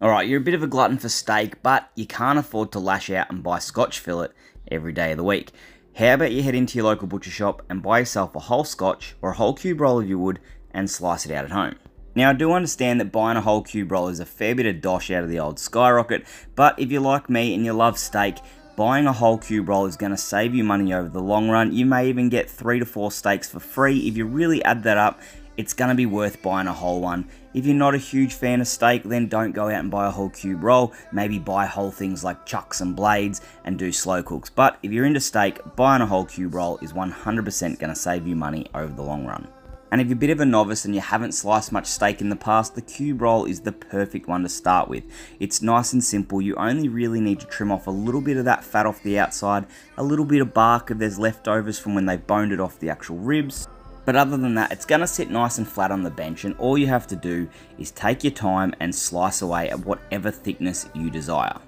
Alright, you're a bit of a glutton for steak, but you can't afford to lash out and buy Scotch fillet every day of the week. How about you head into your local butcher shop and buy yourself a whole Scotch or a whole cube roll if you would and slice it out at home. Now I do understand that buying a whole cube roll is a fair bit of dosh out of the old skyrocket, but if you're like me and you love steak, buying a whole cube roll is going to save you money over the long run. You may even get 3 to 4 steaks for free. If you really add that up, it's going to be worth buying a whole one. If you're not a huge fan of steak, then don't go out and buy a whole cube roll. Maybe buy whole things like chucks and blades and do slow cooks. But if you're into steak, buying a whole cube roll is 100% going to save you money over the long run. And if you're a bit of a novice and you haven't sliced much steak in the past, the cube roll is the perfect one to start with. It's nice and simple. You only really need to trim off a little bit of that fat off the outside, a little bit of bark if there's leftovers from when they boned it off the actual ribs. But other than that, it's going to sit nice and flat on the bench, and all you have to do is take your time and slice away at whatever thickness you desire.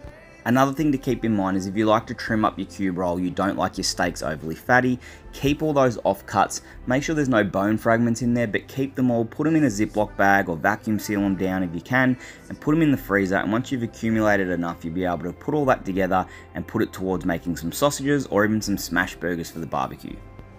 Another thing to keep in mind is if you like to trim up your cube roll, you don't like your steaks overly fatty, keep all those offcuts, make sure there's no bone fragments in there, but keep them all, put them in a Ziploc bag or vacuum seal them down if you can, and put them in the freezer, and once you've accumulated enough, you'll be able to put all that together and put it towards making some sausages or even some smash burgers for the barbecue.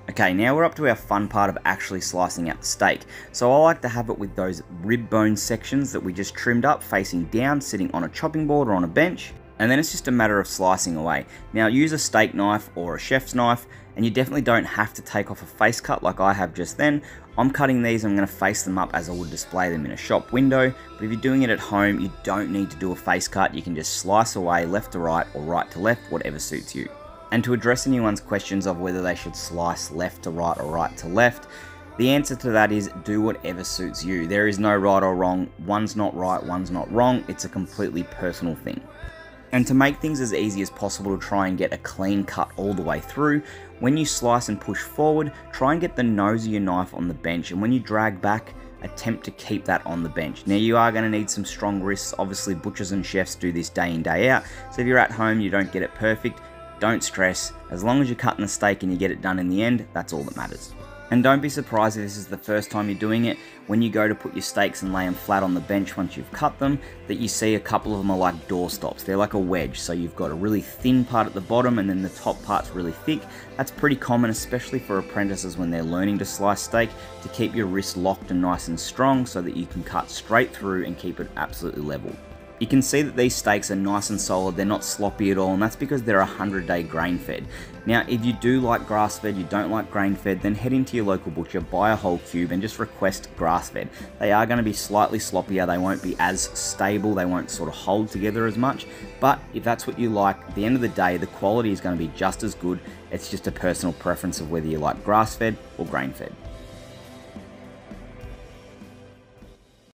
Okay, now we're up to our fun part of actually slicing out the steak. So I like to have it with those rib bone sections that we just trimmed up facing down, sitting on a chopping board or on a bench. And then it's just a matter of slicing away. Now use a steak knife or a chef's knife, and you definitely don't have to take off a face cut like I have just then. I'm cutting these, I'm going to face them up as I would display them in a shop window, but if you're doing it at home, you don't need to do a face cut. You can just slice away left to right or right to left, whatever suits you. And to address anyone's questions of whether they should slice left to right or right to left, the answer to that is do whatever suits you. There is no right or wrong. One's not right, one's not wrong. It's a completely personal thing. And to make things as easy as possible to try and get a clean cut all the way through, when you slice and push forward, try and get the nose of your knife on the bench, and when you drag back, attempt to keep that on the bench. Now you are going to need some strong wrists. Obviously butchers and chefs do this day in, day out, so if you're at home, you don't get it perfect, don't stress. As long as you're cutting the steak and you get it done in the end, that's all that matters. And don't be surprised if this is the first time you're doing it, when you go to put your steaks and lay them flat on the bench once you've cut them, that you see a couple of them are like doorstops. They're like a wedge, so you've got a really thin part at the bottom and then the top part's really thick. That's pretty common, especially for apprentices when they're learning to slice steak, to keep your wrist locked and nice and strong so that you can cut straight through and keep it absolutely level. You can see that these steaks are nice and solid, they're not sloppy at all, and that's because they're 100-day grain fed. Now if you do like grass fed, you don't like grain fed, then head into your local butcher, buy a whole cube and just request grass fed. They are going to be slightly sloppier, they won't be as stable, they won't sort of hold together as much, but if that's what you like, at the end of the day the quality is going to be just as good. It's just a personal preference of whether you like grass fed or grain fed.